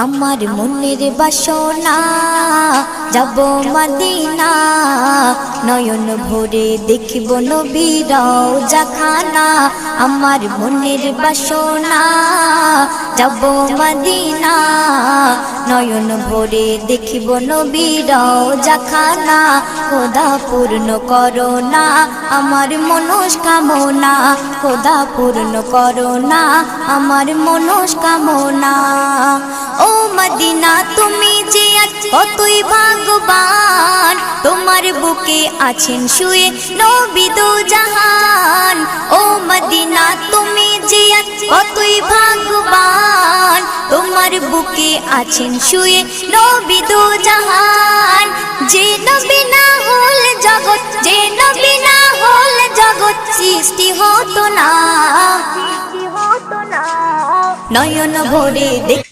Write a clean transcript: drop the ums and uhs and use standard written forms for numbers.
আমার মনের বাসনা যাব মদিনা, নয়ন ভরে দেখব নবীর রওজা খানা। আমার মনের বাসনা যাব মদিনা, নয়ন ভরে দেখব নবীর রওজা খানা। খোদা পূর্ণ করো না আমার মনস্কামনা, খোদা পূর্ণ করো না আমার মনস্কামনা। ও মদিনা তুমি যে কতই ভাগ্যবান, তোমার বুকে আছেন শুয়ে নবী দো জাহান। ও মদিনা তুমি যে কতই ভাগ্যবান, তোমার বুকে আছেন শুয়ে নবী দো জাহান। যে নবী না হল জগৎ, যে নবী না হল জগৎ সৃষ্টি হতো না। নয়ন ভরে দেখ